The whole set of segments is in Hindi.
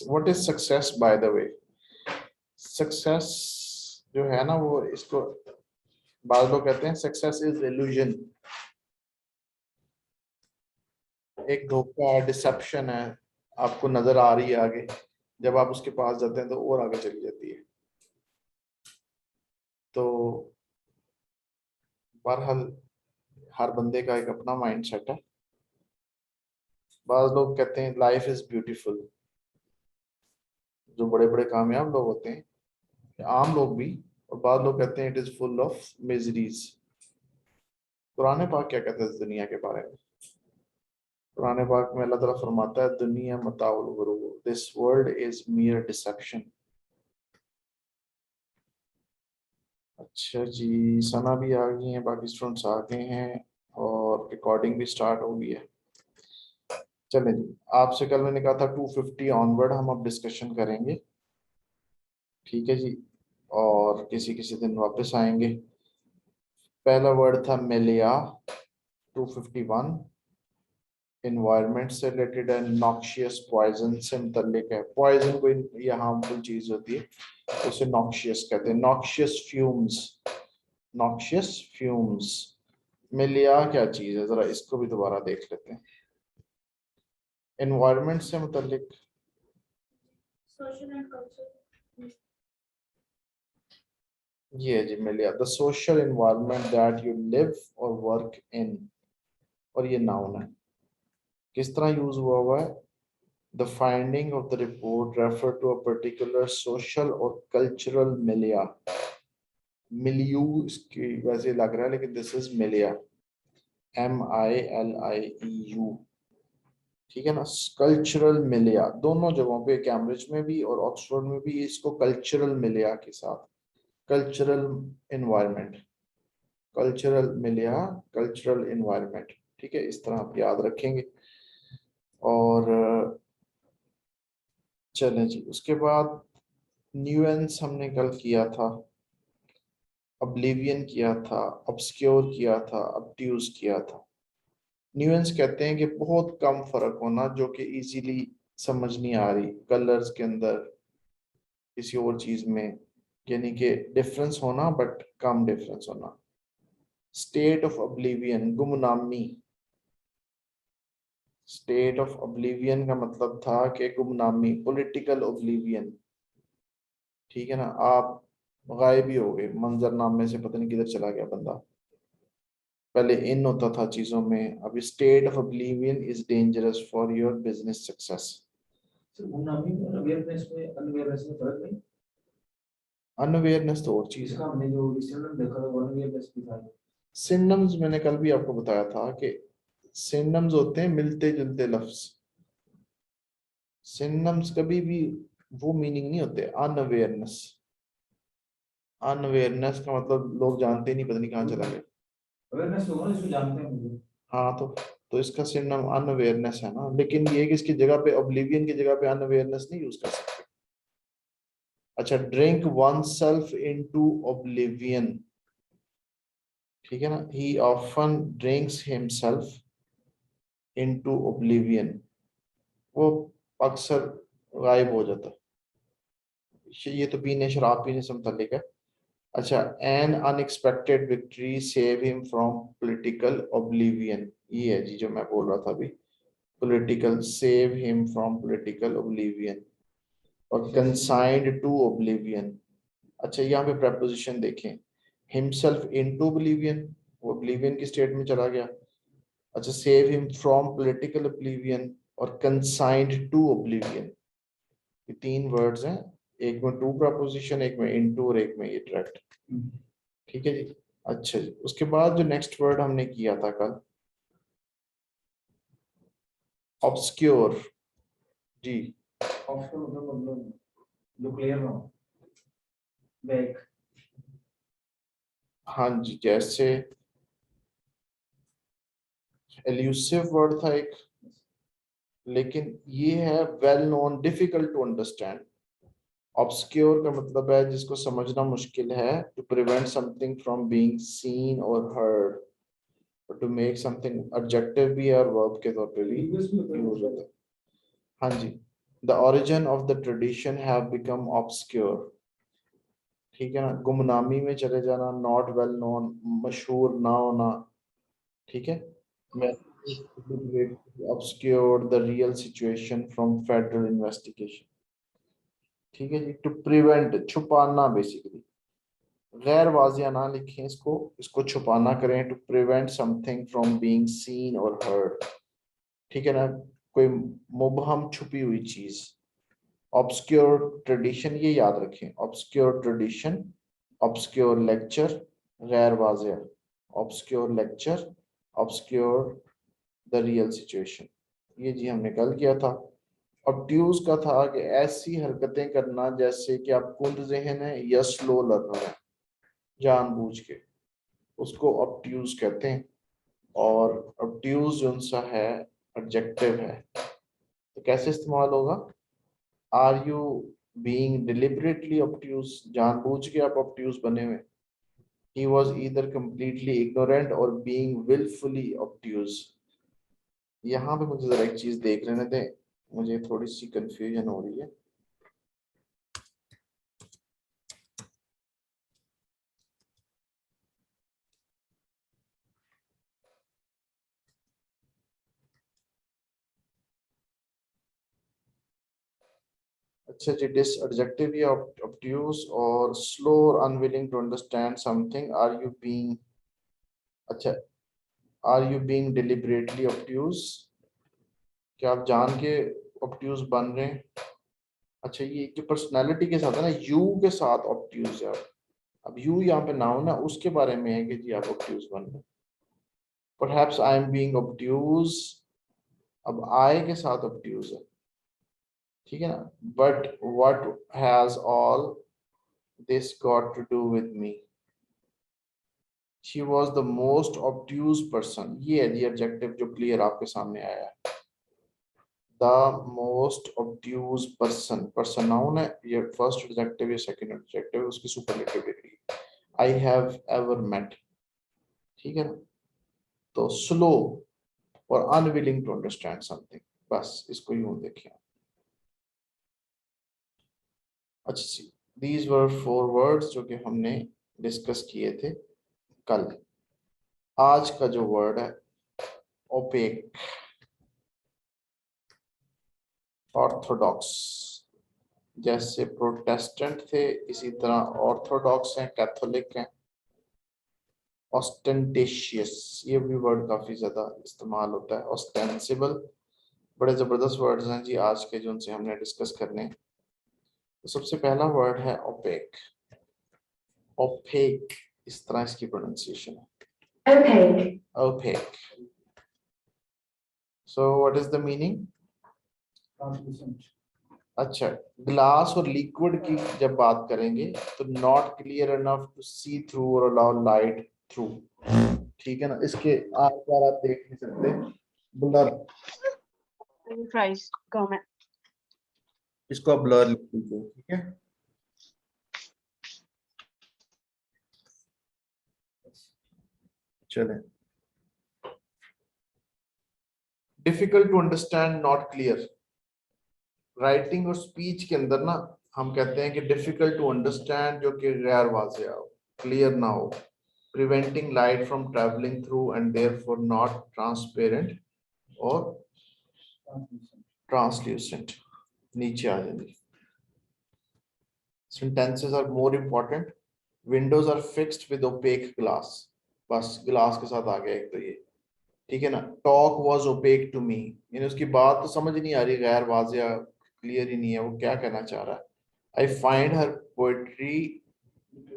What is success by the way? Success जो है ना, वो इसको बाद लोग कहते हैं सक्सेस इज इल्यूजन, एक धोखा है, डिसेप्शन है, आपको नजर आ रही है आगे, जब आप उसके पास जाते हैं तो और आगे चली जाती है। तो बहरहाल हर बंदे का एक अपना माइंड सेट है। बाद लोग कहते हैं लाइफ इज ब्यूटीफुल, जो बड़े बड़े कामयाब लोग होते हैं, आम लोग भी, और बाद लोग कहते हैं it is full of miseries. Quran पाक क्या कहता है इस दुनिया के बारे में? कुरान पाक में अल्लाह ताला फरमाता है दुनिया मताउल गुरूर, this world is mere deception. अच्छा जी, सना भी आ गई हैं, बाकी स्टूडेंट्स आ गए हैं और रिकॉर्डिंग भी स्टार्ट हो गई है। चलें जी, आपसे कल मैंने कहा था 250 ऑनवर्ड हम अब डिस्कशन करेंगे, ठीक है जी, और किसी किसी दिन वापस आएंगे। पहला वर्ड था मेलिया, 251 इन्वायरमेंट से रिलेटेड है, नॉक्शियस पॉइजन से मुतल्लिक है। पॉइजन कोई ये हार्मफुल चीज होती है, उसे नॉक्शियस कहते हैं, नॉक्शियस फ्यूम्स, नॉक्शियस फ्यूम्स। मिलिया क्या चीज है, जरा इसको भी दोबारा देख लेते हैं। एनवायरनमेंट से मुतल्लिक, सोशल एंड कल्चर, ये है जी milieu, the social environment that you live और वर्क इन, और ये नाउन है। किस तरह यूज हुआ है? The finding of the report refer to a particular social और कल्चरल मिलिया। मिलियू इसकी वैसे लग रहा है, लेकिन दिस इज मिलिया, MILIEU, ठीक है ना। कल्चरल मिलिया दोनों जगहों पे, कैम्ब्रिज में भी और ऑक्सफोर्ड में भी, इसको कल्चरल मिलिया के साथ, कल्चरल इन्वायरमेंट, कल्चरल मिलिया, कल्चरल इन्वायरमेंट, ठीक है, इस तरह आप याद रखेंगे। और चलें जी, उसके बाद न्यूएंस हमने कल किया था, ऑब्लिवियन किया था, ऑब्सक्योर किया था, ऑब्ट्यूज किया था। न्यूएंस कहते हैं कि बहुत कम फर्क होना जो कि इजीली समझ नहीं आ रही, कलर्स के अंदर, किसी और चीज में, यानी कि डिफरेंस होना बट कम डिफरेंस होना। स्टेट ऑफ ऑब्लिवियन, गुमनामी, स्टेट ऑफ ऑब्लिवियन का मतलब था कि गुमनामी, पॉलिटिकल ऑब्लिवियन, ठीक है ना, आप गायब ही हो गए, मंजरनामे से पता नहीं किधर चला गया बंदा। पहले इन होता था चीजों में, अभी state of oblivion is dangerous for your business success. गुमनामी और अवेयरनेस में, अनअवेयरनेस में फर्क नहीं? अनअवेयरनेस तो और चीज इसका है। हमने जो सिनोनिम देखा था वो अनअवेयरनेस भी था। सिनोनिम्स मैंने कल भी आपको बताया था कि सिनोनिम्स होते हैं मिलते जुलते लफ्ज, सिनोनिम्स कभी भी वो मीनिंग नहीं होते। अनअवेयरनेस, अनअवेयरनेस का मतलब लोग जानते ही नहीं, पता नहीं कहाँ चला गया। अवेयरनेस होगा इसको जानते हैं मुझे। हाँ, तो इसका सिनोनिम अनअवेयरनेस है ना, लेकिन ये कि इसकी जगह पे, ऑब्लिवियन की जगह पे अनअवेयरनेस नहीं यूज कर सकते। अच्छा, drink one self into oblivion, ठीक है ना, ही often drinks himself into oblivion, वो अक्सर गायब हो जाता है। ये तो पीने, शराब पीने से मुतल्लिक है। अच्छा, N unexpected victory save him from political oblivion, ये है जी जो मैं बोल रहा था अभी, political, save him from political oblivion, और कंसाइंड टू ऑब्लिवियन। अच्छा, यहाँ पे प्रपोजिशन देखें, हिमसेल्फ इनटू ऑब्लिवियन, वो ऑब्लिवियन की स्टेट में चला गया। अच्छा, save him from political oblivion और कंसाइंड टू ऑब्लिवियन, ये तीन वर्ड्स हैं, एक में टू प्रपोजिशन, एक में इनटू और एक में ये डायरेक्ट, ठीक है जी। अच्छा जी, उसके बाद जो नेक्स्ट वर्ड हमने किया था कल, ऑब्सक्योर जी। ऑफिशियल मतलब जो क्लियर ना हो, बैक। हाँ जी, जैसे एल्यूसिव वर्ड था एक, लेकिन ये है well known, difficult to understand. Obscure का मतलब है जिसको समझना मुश्किल है, to prevent something from being seen और हर्ड, और टू मेक समथिंग एडजेक्टिव भी है और वर्ब के तौर पे भी यूज होता है। हाँ जी, The origin of the tradition have become obscure. ठीक है ना, गुमनामी में चले जाना, नॉट वेल नोन, मशहूर ना होना, ठीक है। obscured the real situation from federal investigation, ठीक है जी। टू प्रिवेंट, छुपाना बेसिकली, गैर वाजिया ना लिखें इसको, इसको छुपाना करें। To prevent something from being seen और हर्ड, ठीक है ना, कोई मुबहम छुपी हुई चीज। ऑब्सक्योर ट्रेडिशन, ये याद रखें, ऑब्सक्योर ट्रेडिशन, ऑब्सक्योर लेक्चर, गैर वाजिया, obscure lecture, obscure the real situation, ये जी हमने कल किया था। ऑब्ट्यूज का था कि ऐसी हरकतें करना जैसे कि आप कुंद ज़हन है या स्लो लर्नर है, जानबूझ के, उसको ऑब्ट्यूज कहते हैं। और ऑब्ट्यूज जो सा है एडजेक्टिव है, तो कैसे इस्तेमाल होगा? Are you being deliberately obtuse, जानबूझ के आप ऑब्ट्यूज बने हुए। He was either completely ignorant or being wilfully obtuse. यहाँ पे मुझे जरा एक चीज देख लेने दें, मुझे थोड़ी सी कंफ्यूजन हो रही है। अच्छा जी, डिस एडजेक्टिव या ऑब्ट्यूज और स्लो और unwilling to understand something. Are you being, अच्छा, are you being deliberately obtuse, क्या आप जान के ऑब्ट्यूज बन रहे हैं? अच्छा, ये जो पर्सनालिटी के साथ है ना, यू के साथ ऑब्ट्यूज है। अब यू यहाँ पे नाउन है, उसके बारे में है कि जी आप ऑब्ट्यूज बन रहे हैं। Perhaps I am being obtuse, अब आई के साथ ऑब्ट्यूज है, ठीक है ना। But what has all this got to do with me? She was the most obtuse person, ये है दी एडजेक्टिव जो क्लियर आपके सामने आया है। The most obtuse person, person noun है, ये फर्स्ट एडजेक्टिव, ये सेकंड एडजेक्टिव, उसकी superlative degree. I have ever met, ठीक है ना। तो स्लो और अनविलिंग टू अंडरस्टैंड समथिंग, बस इसको यूं देखिए। अच्छा सी, दीज वर 4 वर्ड्स जो कि हमने डिस्कस किए थे कल। आज का जो वर्ड है ओपेक, ऑर्थोडॉक्स, जैसे प्रोटेस्टेंट थे इसी तरह ऑर्थोडॉक्स हैं, कैथोलिक हैं। ऑस्टेंटेशियस, ये भी वर्ड काफी ज्यादा इस्तेमाल होता है। ऑस्टेंसिबल, बड़े जबरदस्त वर्ड्स हैं जी आज के जो उनसे हमने डिस्कस करने हैं। तो सबसे पहला वर्ड है ओपेक। ओपेक, इस तरह इसकी प्रोनाउंसिएशन है, opaque, opaque. So what is the meaning? Translucent. अच्छा, ग्लास और लिक्विड की जब बात करेंगे तो not clear enough to see through और अलाउ लाइट थ्रू, ठीक है ना। इसके आर पार आप देख नहीं सकते, ब्लर, Price comment. इसको आप ब्लर लिख दीजिए, ठीक है। चले, difficult to understand, not clear. Writing और स्पीच के अंदर ना हम कहते हैं कि डिफिकल्ट टू अंडरस्टैंड, जो कि गैर वाज़ेह हो, क्लियर ना हो। Preventing light from travelling through and therefore not transparent और ट्रांसल्यूसेंट, नीचे आ जाएंगे। Sentences are more important. Windows are fixed with opaque glass, बस ग्लास के साथ आ गया एक तो ये, ठीक है ना। Talk was opaque to me, यानी उसकी बात तो समझ नहीं आ रही, गैर वाजिया, क्लियर ही नहीं है वो क्या कहना चाह रहा है। I find her poetry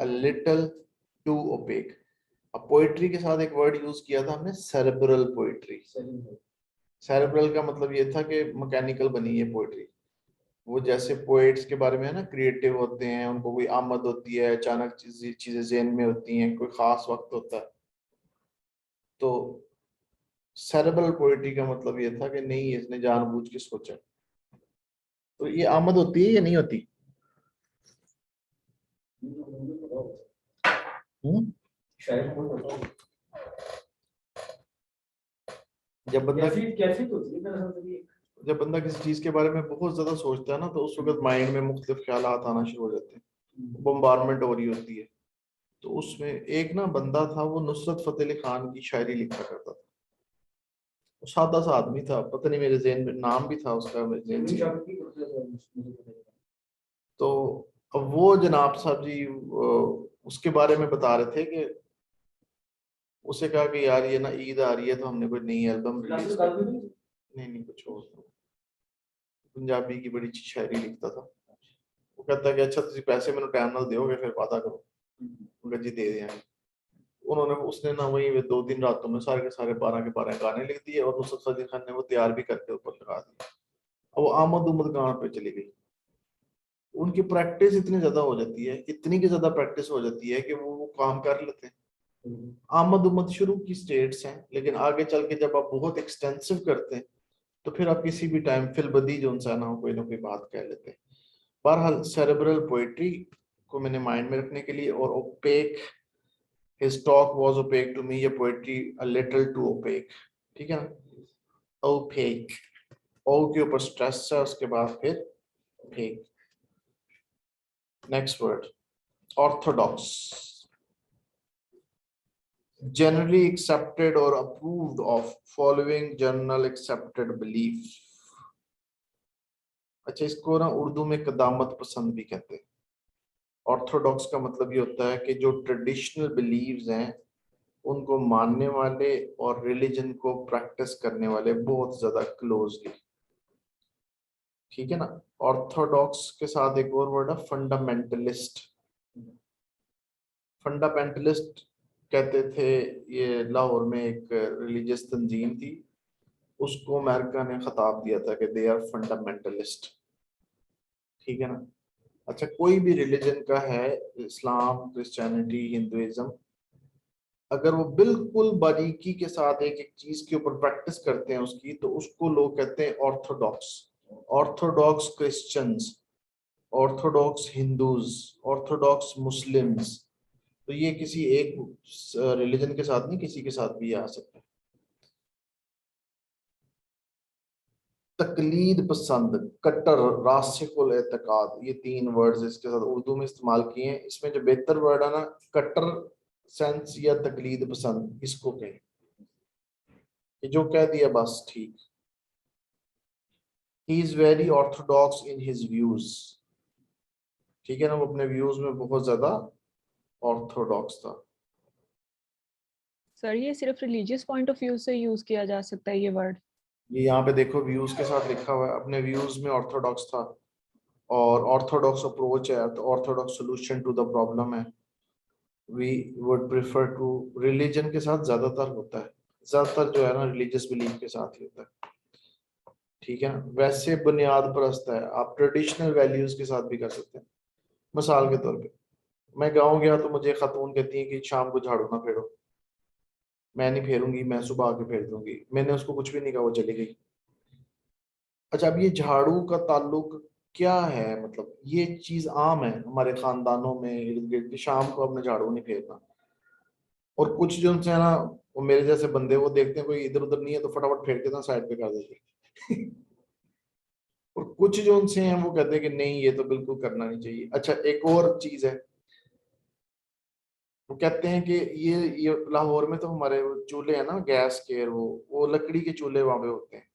a little too opaque. अब पोएट्री के साथ एक वर्ड यूज किया था हमने, सेरेब्रल पोएट्री। सेरेब्रल का मतलब ये था कि मैकेनिकल बनी है पोएट्री। वो जैसे पोएट्स के बारे में है ना, क्रिएटिव होते हैं, उनको कोई आमद होती है, अचानक चीजें ज़हन में होती हैं, कोई खास वक्त होता है। तो सेरेब्रल पोएट्री का मतलब ये था कि नहीं, इसने जानबूझ के सोचा। तो ये आमद होती है या नहीं होती? जब बंदा कैफियत होती है दरअसल, जब बंदा किसी चीज के बारे में बहुत ज्यादा सोचता है ना, तो उस वक्त माइंड में मुख्तलिफ ख्यालात आना शुरू हो जाते हैं, बम्बारमेंट हो रही होती है। तो उसमें एक ना बंदा था, वो नुसरत फतेह अली खान की शायरी लिखा करता था। वो सादा सा आदमी था, पता नहीं मेरे जेहन में नाम भी था उसका, मेरे जेहन से। तो अब वो जनाब साहब जी उसके बारे में बता रहे थे कि उसे कहा कि यार ये ना ईद आ रही है, तो हमने कोई नई एल्बम रिलीज कर दी। नहीं नहीं, कुछ और पंजाबी की बड़ी अच्छी शायरी लिखता था। वो कहता कि अच्छा तुम पैसे मैंने टाइम नाल दोगे फिर वादा करो। उनका जी दे देंगे। उन्होंने उसने ना वही 2-3 रातों में सारे के सारे 12 के 12 गाने लिख दिए, और नुसरत फतेह खान ने वो तैयार भी करके ऊपर लगा दिया। अब वो आमद उमद गान पे चली गई। उनकी प्रैक्टिस इतनी ज्यादा हो जाती है, इतनी की ज्यादा प्रैक्टिस हो जाती है कि वो काम कर लेते हैं। आमद उमद शुरू की स्टेट्स हैं, लेकिन आगे चल के जब आप बहुत एक्सटेंसिव करते हैं, तो फिर आप किसी भी टाइम फिलबदी जो सा ना कोई बात कह लेते हैं। बहरहाल सेरेब्रल पोएट्री को मैंने माइंड में रखने के लिए, और opaque, his talk was opaque to me, ये poetry a little too opaque. ठीक है ना, ओपेक, ओ के ऊपर स्ट्रेस है, उसके बाद फिर opaque. Next word, orthodox, generally accepted or approved of following general accepted belief। अच्छा, इसको ना उर्दू में कदामत पसंद भी कहते हैं। ऑर्थोडॉक्स का मतलब ये होता है कि जो ट्रेडिशनल बिलीव्स हैं उनको मानने वाले और रिलीजन को प्रैक्टिस करने वाले बहुत ज्यादा क्लोजली। ठीक है ना। ऑर्थोडॉक्स के साथ एक और वर्ड है फंडामेंटलिस्ट। फंडामेंटलिस्ट कहते थे, ये लाहौर में एक रिलीजियस तंजीम थी, उसको अमेरिका ने खिताब दिया था कि दे आर फंडामेंटलिस्ट। ठीक है ना। अच्छा, कोई भी रिलीजन का है, इस्लाम, क्रिश्चियनिटी, हिंदुइज्म, अगर वो बिल्कुल बारीकी के साथ एक एक चीज के ऊपर प्रैक्टिस करते हैं उसकी, तो उसको लोग कहते हैं Orthodox. Orthodox Christians, Orthodox Hindus, Orthodox Muslims. तो ये किसी एक रिलीजन के साथ नहीं, किसी के साथ भी आ सकता है। तकलीद पसंद, कट्टर, रासिकुल एतकाद, ये 3 वर्ड्स इसके साथ उर्दू में इस्तेमाल किए हैं। इसमें जो बेहतर वर्ड है ना, कट्टर सेंस या तकलीद पसंद, इसको कहें कि जो कह दिया बस ठीक। He is very Orthodox in his views. ठीक है ना, वो अपने व्यूज में बहुत ज्यादा ऑर्थोडॉक्स था। सर ये सिर्फ रिलीजियस पॉइंट ऑफ व्यू से यूज किया जा सकता है ये वर्ड? ये यहाँ पे देखो व्यूज के साथ लिखा हुआ है, अपने व्यूज में ऑर्थोडॉक्स था, और ऑर्थोडॉक्स अप्रोच है, तो orthodox solution to the problem है। We would prefer to, religion के साथ ज्यादातर होता है, ज्यादातर जो है ना रिलीजियस बिलीफ के साथ ही होता है। ठीक है ना। वैसे बुनियाद परस्त है, आप ट्रेडिशनल वैल्यूज के साथ भी कर सकते हैं। मिसाल के तौर पे, मैं गाँव गया तो मुझे खातून कहती है कि शाम को झाड़ू ना फेरो। मैं नहीं फेरूंगी, मैं सुबह आके फेर दूंगी। मैंने उसको कुछ भी नहीं कहा, वो चली गई। अच्छा, अब ये झाड़ू का ताल्लुक क्या है, मतलब ये चीज आम है हमारे खानदानों में इर्द गिर्द कि शाम को अपने झाड़ू नहीं फेरना। और कुछ जो उनसे है ना, वो मेरे जैसे बंदे, वो देखते हैं कोई इधर उधर नहीं है तो फटाफट फेर के ना साइड पे कर देते हैं। और कुछ जो उनसे हैं वो कहते हैं कि नहीं ये तो बिल्कुल करना नहीं चाहिए। अच्छा, एक और चीज है, वो कहते हैं कि ये लाहौर में तो हमारे वो चूल्हे हैं ना गैस के, वो लकड़ी के चूल्हे वहां पे होते हैं।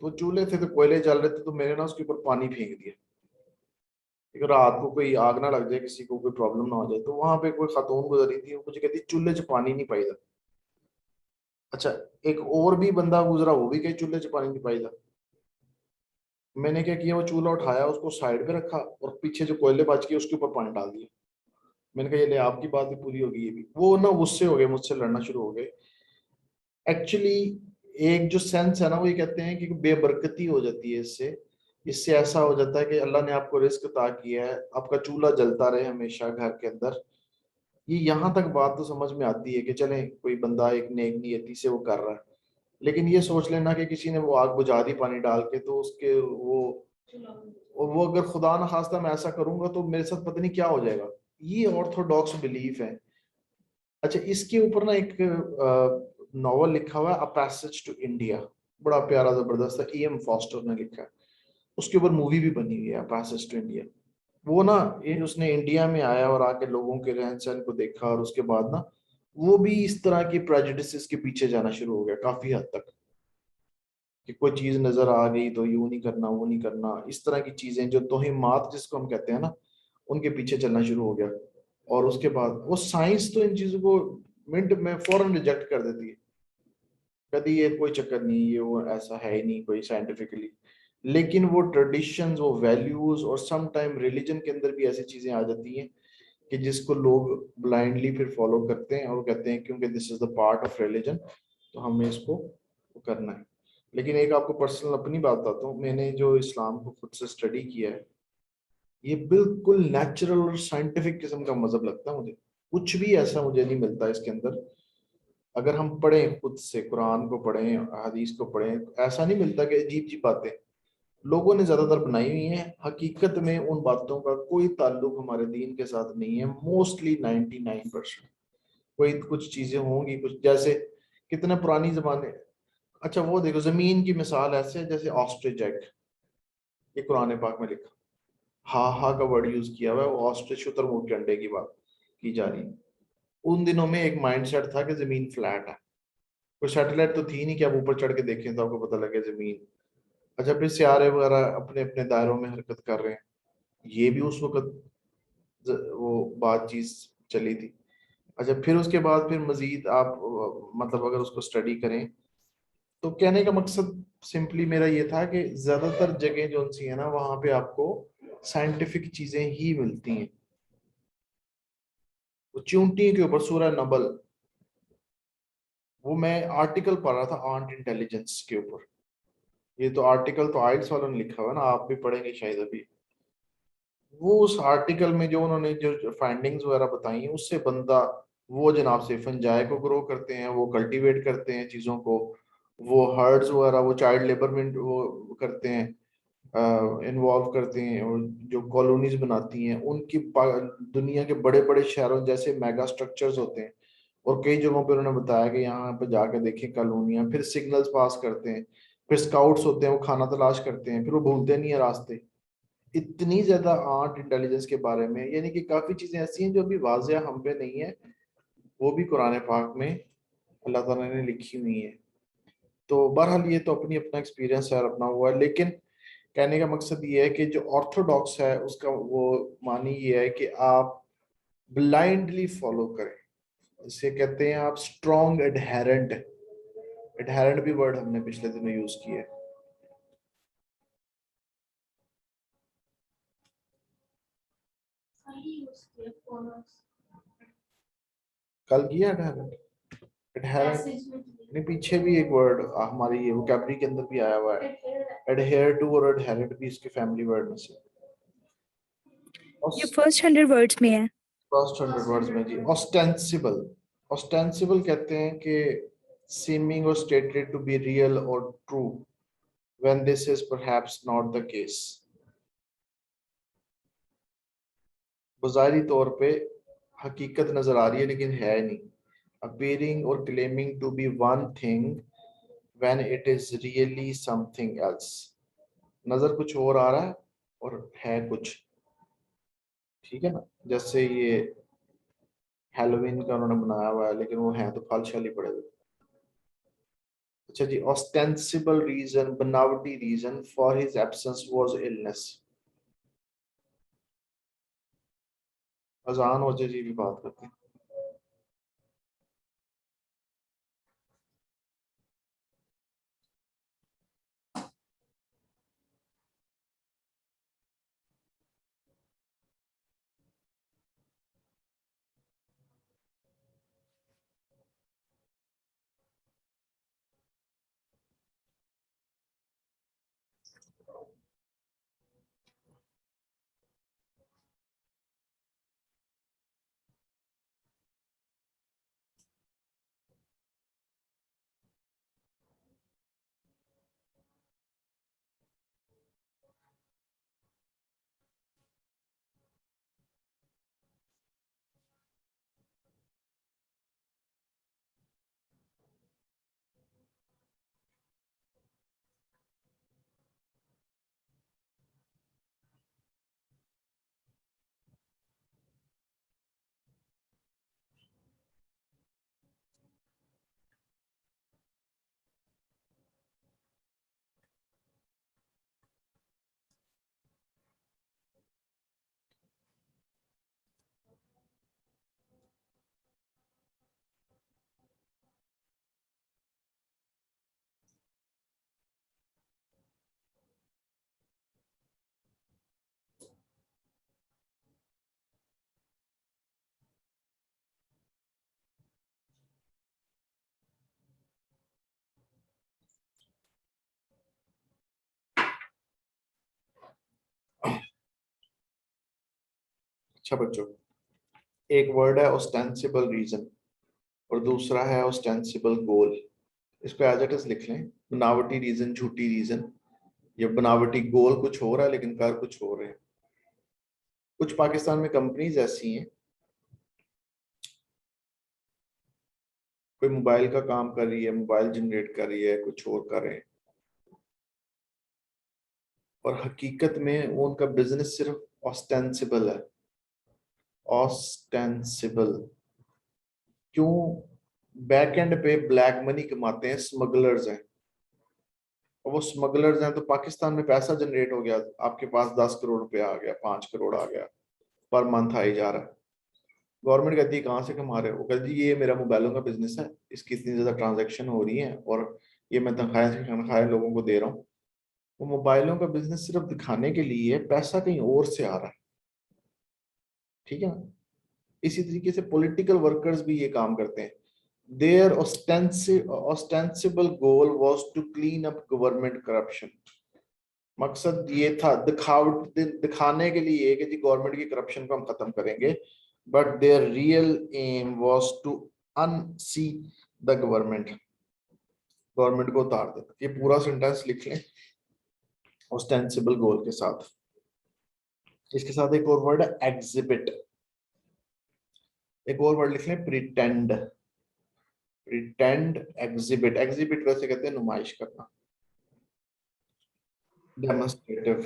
तो चूल्हे थे तो कोयले जल रहे थे, तो मैंने ना उसके ऊपर पानी फेंक दिया, कि रात को कोई आग ना लग जाए, किसी को कोई प्रॉब्लम ना हो जाए। तो वहां पे कोई खातून गुजरी थी, वो मुझे कहती चूल्हे च पानी नहीं पाईदा। अच्छा, एक और भी बंदा गुजरा, वो भी कहीं चूल्हे च पानी नहीं पाईदा। मैंने क्या किया, वो चूल्हा उठाया, उसको साइड पे रखा, और पीछे जो कोयले बच गए उसके ऊपर पानी डाल दिया। मैंने कहा ये ले, आपकी बात भी पूरी होगी ये भी। वो ना गुस्से हो गए, मुझसे लड़ना शुरू हो गए। एक्चुअली एक जो सेंस है ना, वो ये कहते हैं कि बेबरकती हो जाती है इससे। इससे ऐसा हो जाता है कि अल्लाह ने आपको रिस्क अता किया है, आपका चूल्हा जलता रहे हमेशा घर के अंदर। ये यहाँ तक बात तो समझ में आती है कि चले कोई बंदा एक नेक नियति से वो कर रहा है, लेकिन ये सोच लेना कि किसी ने वो आग बुझा दी पानी डाल के, तो उसके वो अगर खुदा न खास्ता मैं ऐसा करूंगा तो मेरे साथ पता नहीं क्या हो जाएगा। ये ऑर्थोडॉक्स बिलीफ है। अच्छा, इसके ऊपर ना एक नॉवल लिखा हुआ है, अ पैसेज टू इंडिया। बड़ा प्यारा जबरदस्त है, E.M. फॉस्टर ने लिखा है, उसके ऊपर मूवी भी बनी हुई है पैसेज टू इंडिया। वो ना, ये उसने इंडिया में आया और आके लोगों के रहन सहन को देखा, और उसके बाद ना वो भी इस तरह की प्रेजुडिसेस के पीछे जाना शुरू हो गया काफी हद तक, कि कोई चीज नजर आ गई तो यूं नहीं करना, वो नहीं करना, इस तरह की चीजें जो तोहिमात जिसको हम कहते हैं ना, उनके पीछे चलना शुरू हो गया। और उसके बाद वो साइंस तो इन चीजों को मिनट में फौरन रिजेक्ट कर देती है, कभी ये कोई चक्कर नहीं, ये वो ऐसा है ही नहीं कोई साइंटिफिकली। लेकिन वो ट्रेडिशंस, वो वैल्यूज और सम टाइम रिलीजन के अंदर भी ऐसी चीजें आ जाती हैं कि जिसको लोग ब्लाइंडली फिर फॉलो करते हैं, और वो कहते हैं क्योंकि this is the part of religion तो हमें इसको करना है। लेकिन एक आपको पर्सनल अपनी बात बताता हूँ, मैंने जो इस्लाम को खुद से स्टडी किया है, ये बिल्कुल नेचुरल और साइंटिफिक किस्म का मजहब लगता है मुझे। कुछ भी ऐसा मुझे नहीं मिलता इसके अंदर। अगर हम पढ़ें खुद से, कुरान को पढ़ें, हदीस को पढ़ें, ऐसा नहीं मिलता कि अजीब अजीब बातें लोगों ने ज्यादातर बनाई हुई हैं। हकीकत में उन बातों का कोई ताल्लुक हमारे दीन के साथ नहीं है, मोस्टली 99%। कोई कुछ चीजें होंगी, कुछ जैसे कितने पुरानी जमाने, अच्छा वो देखो, जमीन की मिसाल ऐसे है जैसे ऑस्ट्रिच एग, ये कुरान पाक में लिखा, हा हा का वर्ड यूज किया हुआ है, वो ऑस्ट्रिच शुतुरमुर्ग के अंडे की बात की जा रही है। उन दिनों में एक माइंडसेट था कि जमीन फ्लैट है, कोई सैटेलाइट तो थी नहीं कि आप ऊपर चढ़ के देखें तो आपको पता लगे जमीन। अच्छा, फिर सियारे वगैरह अपने अपने दायरों में हरकत कर रहे हैं, ये भी उस वक्त वो बात चीज चली थी। अच्छा, फिर उसके बाद फिर मजीद आप मतलब अगर उसको स्टडी करें, तो कहने का मकसद सिंपली मेरा ये था कि ज्यादातर जगह जो सी है ना, वहां पे आपको साइंटिफिक चीजें ही मिलती हैं। वो चींटी के ऊपर सूरह नबल, वो मैं आर्टिकल पढ़ रहा था आर्ट इंटेलिजेंस के ऊपर। ये तो आर्टिकल तो आइल्स वालों ने लिखा हुआ है ना, आप भी पढ़ेंगे शायद अभी। वो उस आर्टिकल में जो उन्होंने जो फाइंडिंग्स वगैरह बताई हैं, उससे बंदा, वो जनाब से फंजाई को ग्रो करते हैं, वो कल्टीवेट करते हैं चीज़ों को, वो हर्ड्स वगैरह, वो चाइल्ड लेबर में वो करते हैं, इन्वॉल्व करते हैं, और जो कॉलोनीज बनाती हैं उनकी दुनिया के बड़े बड़े शहरों जैसे मेगा स्ट्रक्चर्स होते हैं। और कई जगहों पे उन्होंने बताया कि यहाँ पे जाके देखें कॉलोनियाँ, फिर सिग्नल्स पास करते हैं, फिर स्काउट्स होते हैं, वो खाना तलाश करते हैं, फिर वो भूलते नहीं है रास्ते। इतनी ज्यादा आर्ट इंटेलिजेंस के बारे में, यानी कि काफी चीजें ऐसी हैं जो अभी वाजिया हम पे नहीं है, वो भी कुरान पाक में अल्लाह ताला ने लिखी हुई है। तो बहरहाल ये तो अपनी अपना एक्सपीरियंस है और अपना हुआ है, लेकिन कहने का मकसद ये है कि जो ऑर्थोडॉक्स है उसका वो मानी ये है कि आप ब्लाइंडली फॉलो करें, इसे कहते हैं आप स्ट्रॉन्ग एडहेरेंट। एडहेरेंट भी वर्ड हमने पिछले दिनों यूज किया है। सही यूज किया फॉलोअर्स कल किया एडहेरेंट। एडहेरेंट मैसेज में नहीं, पीछे भी एक वर्ड हमारी ये वोकैबुलरी के अंदर भी आया हुआ है, एडहेयर टू और एडहेरेंट भी इसके फैमिली वर्ड में से। ये फर्स्ट 100 वर्ड्स में है। फर्स्ट 100 वर्ड्स में जी। ऑस्टेंसिबल, ऑस्टेंसिबल कहते हैं कि seeming or stated to be real or true when this is perhaps not the case। बज़ाहिरी तौर पे हकीकत नजर आ रही है लेकिन है नहीं। appearing or claiming to be one thing when it is really something else। नजर कुछ और आ रहा है और है कुछ, ठीक है ना। जैसे ये हेलोवीन का उन्होंने बनाया हुआ है लेकिन वो है तो फल शल ही पड़े हुए। अच्छा जी, ऑस्टेंसिबल रीजन, बनावटी reason for his absence was illness. अजान हो जाए जी, भी बात करते हैं। अच्छा बच्चों, एक वर्ड है ऑस्टेंसिबल रीजन और दूसरा है ऑस्टेंसिबल गोल। इसको एज इट इज लिख लें, बनावटी रीजन, झूठी रीजन। ये बनावटी गोल कुछ हो रहा है लेकिन कर कुछ हो रहे हैं। कुछ पाकिस्तान में कंपनीज ऐसी हैं, कोई मोबाइल का काम कर रही है, मोबाइल जनरेट कर रही है, कुछ और कर रहे हैं, और हकीकत में वो उनका बिजनेस सिर्फ ऑस्टेंसिबल है। ऑस्टेंसिबल क्यों? बैक एंड पे ब्लैक मनी कमाते हैं, स्मगलर्स हैं, और वो स्मगलर्स हैं तो पाकिस्तान में पैसा जनरेट हो गया, आपके पास 10 करोड़ रुपया आ गया, 5 करोड़ आ गया, पर मंथ आई जा रहा है। गवर्नमेंट कहती है कहाँ से कमा रहे हो? वो कहती है ये मेरा मोबाइलों का बिजनेस है, इसकी इतनी ज्यादा ट्रांजैक्शन हो रही है और ये मैं तनख्वाहें लोगों को दे रहा हूँ। वो मोबाइलों का बिजनेस सिर्फ दिखाने के लिए है, पैसा कहीं और से आ रहा है। ठीक है ना? इसी तरीके से पॉलिटिकल वर्कर्स भी ये काम करते हैं। Their ostensible goal was to clean up government corruption. मकसद ये था दिखाने के लिए कि जी गवर्नमेंट की करप्शन को हम खत्म करेंगे, but their real aim was to unseat the government, government को उतार देना। ये पूरा सेंटेंस लिख लें ऑस्टेंसिबल गोल के साथ। इसके साथ एक और वर्ड है एग्जिबिट। एक और वर्ड लिख लें प्रिटेंड। Pretend, exhibit. एग्जिबिट वैसे कहते हैं नुमाइश करना, डेमोन्स्ट्रेटिव।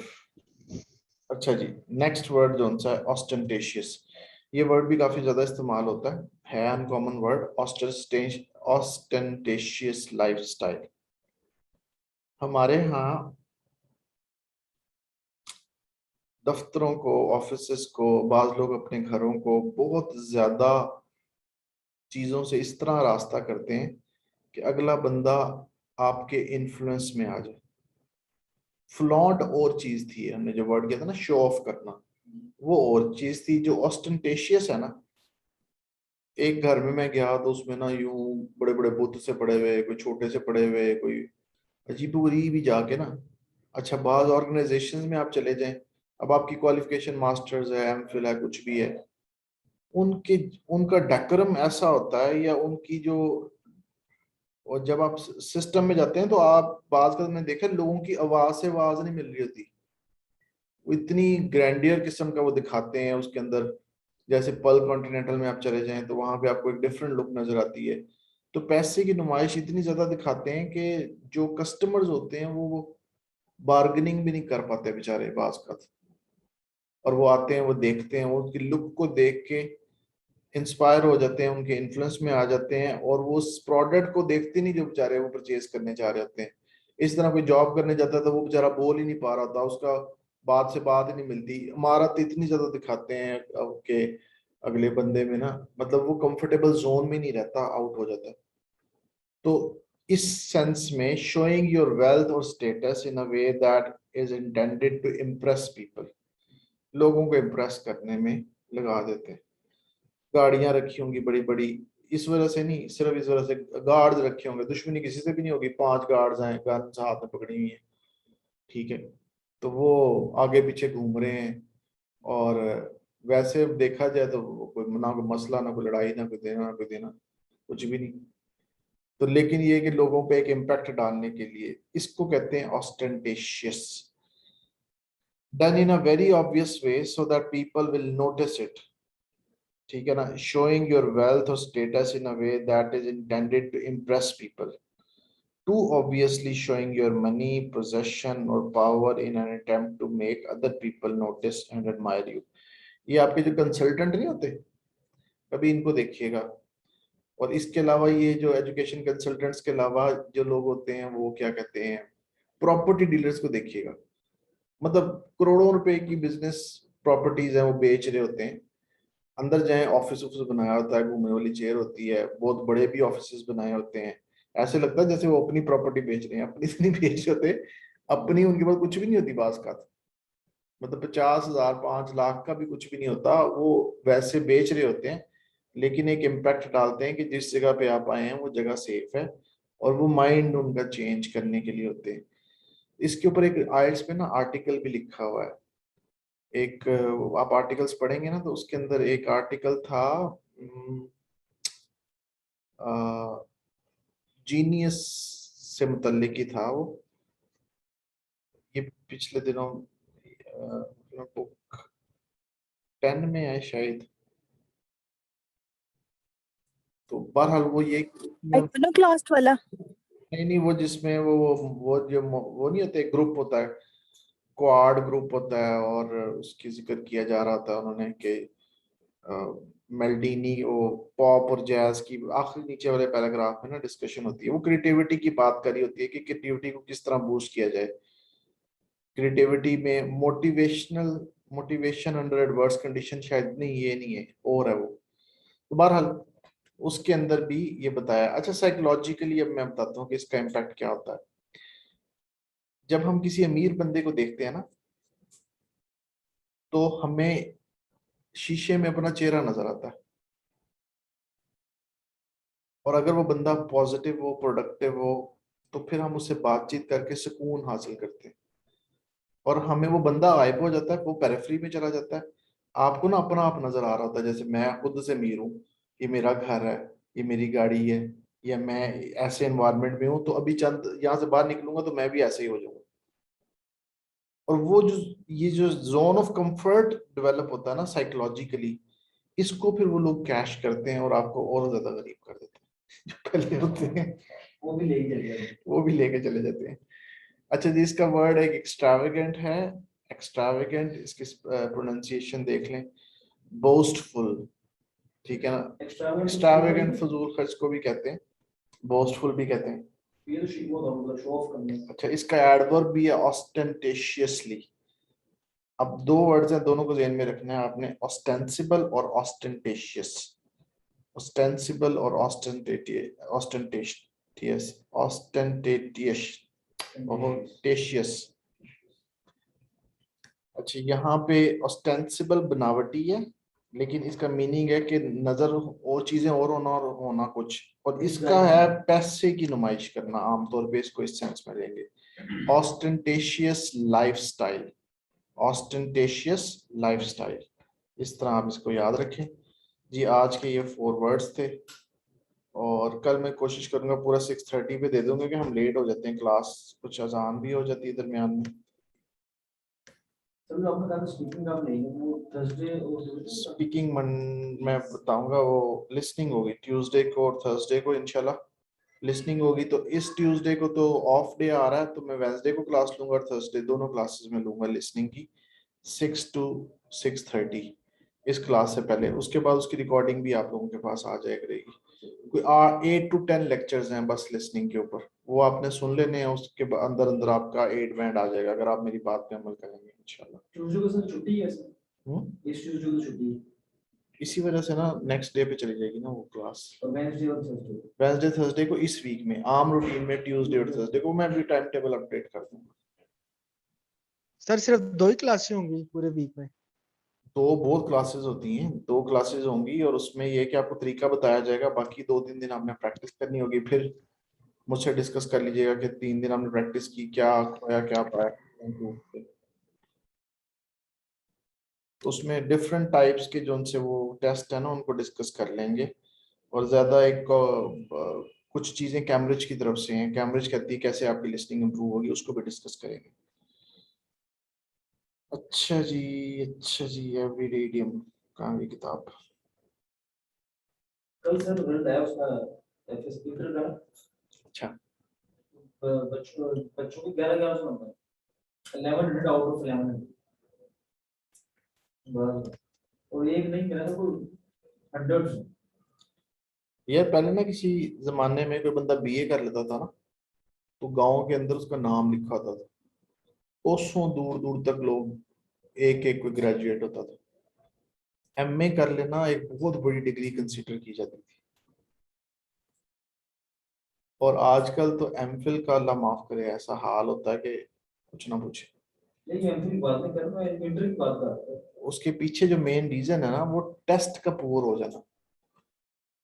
अच्छा जी, नेक्स्ट वर्ड जो सा है ऑस्टेंटेशियस। ये वर्ड भी काफी ज्यादा इस्तेमाल होता है अनकॉमन वर्ड। ऑस्टेंटेशियस लाइफस्टाइल। हमारे यहाँ दफ्तरों को, ऑफिसेस को, बाज लोग अपने घरों को बहुत ज्यादा चीजों से इस तरह रास्ता करते हैं कि अगला बंदा आपके इन्फ्लुएंस में आ जाए। फ्लॉन्ट और चीज थी, हमने जो वर्ड किया था ना, शो ऑफ करना, वो और चीज थी। जो ऑस्टेंटेशियस है ना, एक घर में मैं गया तो उसमें ना यूं बड़े बड़े बुत से पड़े हुए, कोई छोटे से पड़े हुए, कोई अजीबोगरीब भी जाके ना। अच्छा, बाज ऑर्गेनाइजेशंस में आप चले जाएं, अब आपकी क्वालिफिकेशन मास्टर्स है, एमफिल है, कुछ भी है, उनके उनका डेकोरम ऐसा होता है, या उनकी जो, और जब आप सिस्टम में जाते हैं तो आप बात कर, मैंने देखा लोगों की आवाज से आवाज नहीं मिल रही होती, वो इतनी ग्रैंडियर किस्म का वो दिखाते हैं उसके अंदर। जैसे पल कॉन्टिनेंटल में आप चले जाएं तो वहां पे आपको एक डिफरेंट लुक नजर आती है। तो पैसे की नुमाइश इतनी ज्यादा दिखाते हैं कि जो कस्टमर्स होते हैं वो बार्गेनिंग भी नहीं कर पाते बेचारे बाज का। और वो आते हैं, वो देखते हैं, वो उसकी लुक को देख के इंस्पायर हो जाते हैं, उनके इन्फ्लुएंस में आ जाते हैं, और वो उस प्रोडक्ट को देखते नहीं जो बेचारे वो परचेज करने जा रहे होते हैं। इस तरह कोई जॉब करने जाता है तो वो बेचारा बोल ही नहीं पा रहा था, उसका बात से बात ही नहीं मिलती। महारत इतनी ज्यादा दिखाते हैं कि अगले बंदे में ना, मतलब वो कंफर्टेबल जोन में नहीं रहता, आउट हो जाता है। तो इस सेंस में शोइंग योर वेल्थ और status in a way that is intended to impress people, लोगों को इम्प्रेस करने में लगा देते हैं। गाड़ियां रखी होंगी बड़ी बड़ी, इस वजह से नहीं, सिर्फ इस वजह से गार्ड्स रखे होंगे, दुश्मनी किसी से भी नहीं होगी, 5 गार्ड्स हैं, गन हाथ में पकड़ी हुई है, ठीक है, तो वो आगे पीछे घूम रहे हैं। और वैसे देखा जाए तो कोई ना कोई मसला, ना कोई लड़ाई, ना कोई देना, ना कोई देना, कुछ भी नहीं। तो लेकिन ये कि लोगों पे एक इम्पैक्ट डालने के लिए, इसको कहते हैं ostentatious. Done in a very obvious way so that people will notice it, ठीक है ना। शोइंग योर वेल्थ और status in a way that is intended to impress people, to obviously showing your money, possession और power in an attempt to make other people notice and admire you. ये आपके जो कंसल्टेंट नहीं होते, कभी इनको देखिएगा। और इसके अलावा ये जो एजुकेशन कंसल्टेंट्स के अलावा जो लोग होते हैं, वो क्या कहते हैं, प्रॉपर्टी डीलर्स को देखिएगा। मतलब करोड़ों रुपए की बिजनेस प्रॉपर्टीज है वो बेच रहे होते हैं। अंदर जाए, ऑफिस ऑफिस बनाया होता है, घूमने वाली चेयर होती है, बहुत बड़े भी ऑफिस बनाए होते हैं। ऐसे लगता है जैसे वो अपनी प्रॉपर्टी बेच रहे हैं, अपनी से नहीं बेच रहे होते, अपनी उनके पास कुछ भी नहीं होती बास का। मतलब 50,000 5 लाख का भी कुछ भी नहीं होता, वो वैसे बेच रहे होते हैं। लेकिन एक इम्पैक्ट डालते हैं कि जिस जगह पे आप आए हैं वो जगह सेफ है, और वो माइंड उनका चेंज करने के लिए होते हैं। इसके ऊपर एक आइल्स पे ना आर्टिकल भी लिखा हुआ है, एक आप आर्टिकल्स पढ़ेंगे ना तो उसके अंदर एक आर्टिकल था जीनियस से मुतल्लिक ही था वो, ये पिछले दिनों बुक 10 में है शायद। तो बहरहाल वो ये क्लास वाला। नहीं वो जिसमें वो जो वो नहीं होते, ग्रुप होता है, क्वाड ग्रुप होता है, और उसकी जिक्र किया जा रहा था उन्होंने कि मेल्डिनी वो पॉप और जैज की आखिरी नीचे वाले पैराग्राफ में ना डिस्कशन होती है, वो क्रिएटिविटी की बात करी होती है कि क्रिएटिविटी को किस तरह बूस्ट किया जाए। क्रिएटिविटी में मोटिवेशन अंडर एडवर्स कंडीशन शायद नहीं, ये नहीं है और है वो। तो बहरहाल उसके अंदर भी ये बताया। अच्छा साइकोलॉजिकली अब मैं बताता हूँ कि इसका इम्पैक्ट क्या होता है। जब हम किसी अमीर बंदे को देखते हैं ना तो हमें शीशे में अपना चेहरा नजर आता है, और अगर वो बंदा पॉजिटिव हो, प्रोडक्टिव हो, तो फिर हम उससे बातचीत करके सुकून हासिल करते हैं, और हमें वो बंदा गायब हो जाता है, वो पेरिफेरी में चला जाता है। आपको ना अपना आप नजर आ रहा होता है, जैसे मैं खुद से अमीर हूँ, ये मेरा घर है, ये मेरी गाड़ी है, या मैं ऐसे एनवायरनमेंट में हूँ, तो अभी चंद यहाँ से बाहर निकलूंगा तो मैं भी ऐसे ही हो जाऊंगा। और वो जो ये जो जोन ऑफ कंफर्ट डेवलप होता है ना साइकोलॉजिकली, इसको फिर वो लोग कैश करते हैं और आपको और ज्यादा गरीब कर देते हैं। जो पहले होते हैं वो भी लेके चले जाते हैं। वो भी लेके चले जाते हैं। अच्छा जी, इसका वर्ड एक एक्सट्रावेगेंट है। एक्सट्रावेगेंट, इसकी प्रोनाउंसिएशन देख लें, बोस्टफुल, ठीक है ना। एक्सट्रावेगेंट फजूल खर्च को भी कहते हैं, बोस्टफुल भी कहते हैं। ये तो वो था, मतलब शो ऑफ करना। अच्छा, इसका एडवर्ब भी है ऑस्टेंटेशियसली। अब दो वर्ड्स हैं, दोनों को ध्यान में रखना है आपने, ऑस्टेंसिबल और ऑस्टेंटेशियस। ऑस्टेंसिबल और ऑस्टेंटेशियस, ऑस्टेंटेटियस, टेशियस। अच्छा, यहाँ पे ऑस्टेंसिबल बनावटी है, लेकिन इसका मीनिंग है कि नजर और चीजें और होना और होना कुछ, और इसका है पैसे की नुमाइश करना, आमतौर पे इसको इस सेंस में लेंगे। ऑस्टेंटेशियस लाइफस्टाइल, ऑस्टेंटेशियस लाइफस्टाइल, इस तरह आप इसको याद रखें जी। आज के ये 4 वर्ड्स थे, और कल मैं कोशिश करूंगा पूरा 6:30 पे दे दूंगा, कि हम लेट हो जाते हैं, क्लास कुछ अजान भी हो जाती है दरमियान में। चलो आपने कहा स्पीकिंग आप नहीं है, वो थर्सडे और स्पीकिंग मैं बताऊंगा, वो लिसनिंग होगी ट्यूसडे को और थर्सडे को इंशाल्लाह लिसनिंग होगी। तो इस ट्यूसडे को तो ऑफ डे आ रहा है, तो मैं वेंसडे को क्लास लूंगा और थर्सडे दोनों क्लासेस में लूंगा लिसनिंग की, 6 to 6:30 इस क्लास से पहले। उसके बाद उसकी रिकॉर्डिंग भी आप लोगों के पास आ जाया करेगी। कोई 8 to 10 लेक्चर्स हैं बस लिसनिंग के ऊपर, वो आपने सुन लेने हैं, उसके अंदर अंदर आपका 8 बैंड आ जाएगा अगर आप मेरी बात पे अमल करेंगे इंशाल्लाह। ट्यूसडे को सर छुट्टी है सर, इस ट्यूसडे को छुट्टी है, इसी वजह से ना नेक्स्ट डे पे चली जाएगी ना वो क्लास, और वेडनेसडे और थर्सडे। वेंसडे थर्सडे को इस वीक में, आम रूटीन में ट्यूसडे और थर्सडे को मैं भी टाइम टेबल अपडेट कर दूंगा। सर सिर्फ 2 ही क्लासें होंगी पूरे वीक में? दो बहुत क्लासेस होती हैं, 2 क्लासेस होंगी, और उसमें ये कि आपको तरीका बताया जाएगा, बाकी 2-3 दिन आपने प्रैक्टिस करनी होगी। फिर मुझसे डिस्कस कर लीजिएगा कि 3 दिन हमने प्रैक्टिस की, क्या खोया क्या पाया। तो उसमें डिफरेंट टाइप्स के जो उनसे वो टेस्ट है ना उनको डिस्कस कर लेंगे, और ज्यादा एक कुछ चीजें कैम्ब्रिज की तरफ से हैं, कैम्ब्रिज कहती है कैसे आपकी लिस्निंग इंप्रूव होगी, उसको भी डिस्कस करेंगे। अच्छा जी, अच्छा जी, एवरीडे इडियम कहाँ गई किताब? कल सर रिजल्ट आया उसका, एफएसपी रिजल्ट आया। अच्छा, बच्चों बच्चों को 11 से नंबर, 1100 आउट ऑफ 1100 बस। और एक नहीं मेरा तो कोई 100 यार पहले ना किसी जमाने में कोई बंदा बीए कर लेता था ना, तो गांव के अंदर उसका नाम लिखा होता था, कोसों दूर दूर तक लोग, एक एक कोई ग्रेजुएट होता था। एमए कर लेना एक बहुत बड़ी डिग्री कंसीडर की जाती थी, और आजकल तो एमफिल का अल्लाह माफ करे ऐसा हाल होता है कि कुछ ना पूछे। लेकिन एमफिल की बात नहीं कर रहा, मैं इंटर की बात कर रहा हूं। उसके पीछे जो मेन रीजन है ना वो टेस्ट का पुअर हो जाना।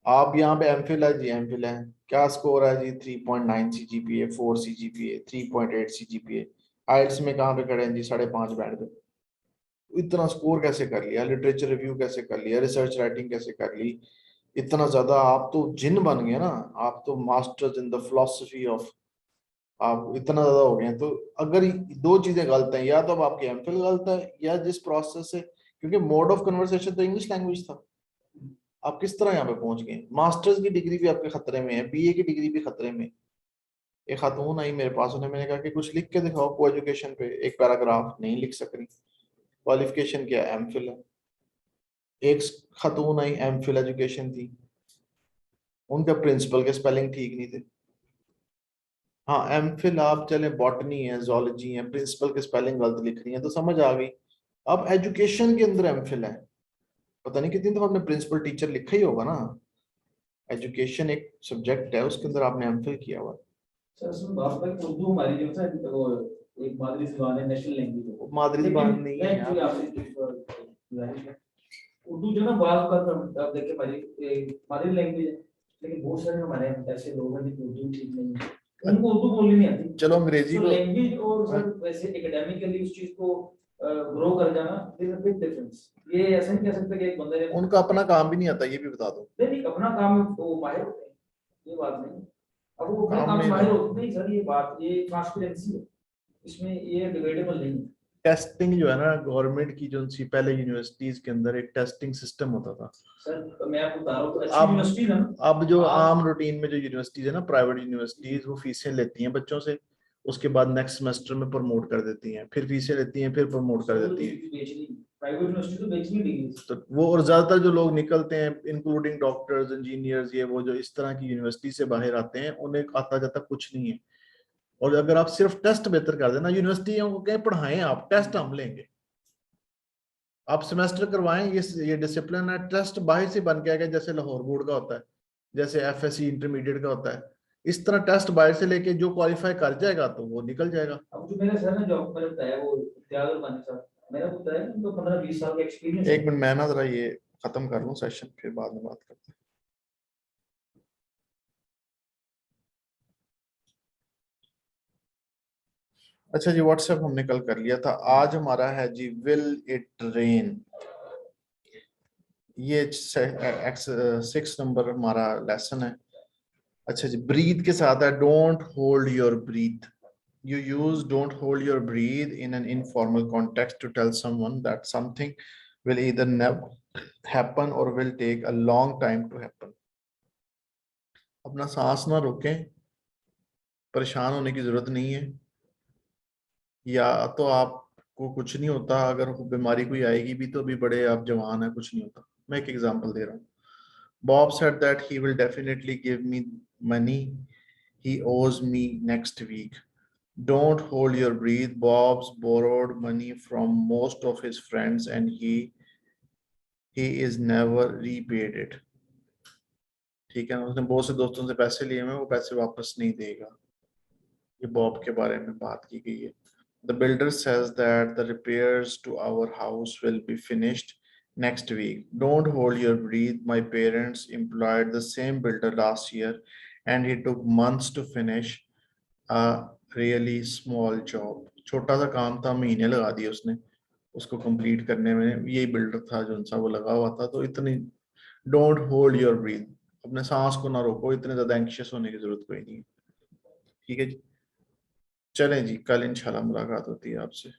आप यहाँ पे एमफिल है जी, एमफिल है, क्या स्कोर है जी? 3.9 CGPA, 4 CGPA, 3.8 CGPA। आइल्स में कहाँ पे खड़े हैं जी? 5.5 बैंड पे। इतना स्कोर कैसे कर लिया, लिटरेचर रिव्यू कैसे कर लिया, रिसर्च राइटिंग कैसे कर ली, इतना ज्यादा आप तो जिन बन गए ना, आप तो masters in the philosophy of, आप इतना ज्यादा हो गए हैं। तो अगर दो चीजें गलत हैं, या तो अब आपकी एमफिल गलत है या जिस प्रोसेस से, क्योंकि मोड ऑफ कन्वर्सेशन तो इंग्लिश लैंग्वेज था, आप किस तरह यहाँ पे पहुंच गए। मास्टर्स की डिग्री भी आपके खतरे में है, बीए की डिग्री भी खतरे में। एक खातून आई मेरे पास, उन्हें मैंने कहा कि कुछ लिख के दिखाओ को एजुकेशन पे, एक पैराग्राफ, नहीं लिख सक रही। क्वालिफिकेशन क्या है, एमफिल है। एक खातून आई, एमफिल एजुकेशन थी, उनका प्रिंसिपल के स्पेलिंग ठीक नहीं थे। हाँ एमफिल आप चले बॉटनी है, जोलॉजी है, प्रिंसिपल के स्पेलिंग गलत लिख रही है तो समझ आ गई। अब एजुकेशन के अंदर एमफिल है, पता नहीं कितनी दफा आपने प्रिंसिपल टीचर लिखा ही होगा ना। एजुकेशन एक सब्जेक्ट है, उसके अंदर आपने एमफिल किया हुआ है। सर उसमें बात है कि उर्दू हमारी जो है वो एक मादरी जुबान है, नेशनल लैंग्वेज है। वो मादरी जुबान नहीं है एक्चुअली यार। आपसे उर्दू जो ना बात कर, आप देखिए हमारी मादरी लैंग्वेज है, लेकिन बहुत सारे हमारे ऐसे लोग हैं जिनको उर्दू ठीक नहीं है, उनको उर्दू बोलनी नहीं आती। चलो अंग्रेजी तो को, लैंग्वेज और सर वैसे एकेडमिकली उस चीज को ग्रो कर जाना, there is a big difference. ये ऐसा नहीं कह सकते कि एक बंदे ने उनका अपना काम भी नहीं आता, ये भी बता दो। नहीं अपना काम है, वो माहिर होते हैं, ये बात नहीं। अब वो अपने काम काम में में माहिर ना। होते नहीं सर, ये बात, ये ट्रांसपेरेंसी है, इसमें ये डिबेटेबल नहीं है। टेस्टिंग जो है ना, गवर्नमेंट की जो सी पहले यूनिवर्सिटीज के अंदर एक टेस्टिंग सिस्टम होता था। सर मैं आपको बता रहा हूँ, तो अच्छी अब यूनिवर्सिटी ना, अब जो आप- आम रूटीन में जो यूनिवर्सिटीज है ना, प्राइवेट यूनिवर्सिटीज, वो फीसें लेती हैं बच्चों से, उसके बाद नेक्स्ट सेमेस्टर में प्रमोट कर देती हैं, फिर फीसें लेती हैं, फिर प्रमोट कर देती हैं। प्राइवेट यूनिवर्सिटी तो बेचनी डिग्री। तो वो, और ज्यादातर जो लोग निकलते हैं इंक्लूडिंग डॉक्टर्स, इंजीनियर्स, ये वो जो इस तरह की यूनिवर्सिटी से बाहर आते हैं, उन्हें आता जाता कुछ नहीं है। और अगर आप सिर्फ टेस्ट बेहतर कर देना, यूनिवर्सिटियों को कहें पढ़ाएं आप, टेस्ट हम लेंगे, आप सेमेस्टर करवाएं, ये डिसिप्लिन है। टेस्ट बाहर से बन के आएगा, जैसे लाहौर बोर्ड का होता है, जैसे एफएससी इंटरमीडिएट का होता है, इस तरह टेस्ट बाहर से लेके जो क्वालिफाई कर जाएगा तो वो निकल जाएगा। अब जो मेरे सर ने जॉब पर बताया, वो इत्याग और मानी साहब, मैंने बताया कि उनको 15-20 साल का एक्सपीरियंस है। एक मिनट मैं ना जरा ये खत्म कर लूं सेशन, फिर बाद में बात करते हैं। अच्छा जी, व्हाट्सएप हमने कल कर लिया था। आज हमारा है जी विल इट रेन, ये 6 नंबर हमारा लेसन है। अच्छा जी, ब्रीथ के साथ है don't hold your breathe. You use don't hold your breath in an informal context to tell someone that something will either never happen or will take a long time to happen. अपना सांस ना रोकें, परेशान होने की जरूरत नहीं है, या तो आपको कुछ नहीं होता, अगर बीमारी कोई आएगी भी तो अभी बड़े आप जवान हैं, कुछ नहीं होता। मैं एक एग्जांपल दे रहा हूँ। Bob said that he will definitely give me money he owes me next week. Don't hold your breath. Bob's borrowed money from most of his friends and he is never repaid it. ठीक है, उसने बहुत से दोस्तों से पैसे लिए हैं, वो पैसे वापस नहीं देगा। ये बॉब के बारे में बात की गई है। The builder says that the repairs to our house will be finished next week. Don't hold your breath. My parents employed the same builder last year and he took months to finish a really small job. छोटा सा काम था, महीने लगा दिए उसने उसको कंप्लीट करने में। यही बिल्डर था जो उनसा वो लगा हुआ था। तो इतनी डोंट होल्ड योर ब्रीथ, अपने सांस को ना रोको, इतने ज्यादा एंक्शियस होने की जरूरत कोई नहीं है। ठीक है जी, चलें जी, कल इंशाल्लाह मुलाकात होती है आपसे।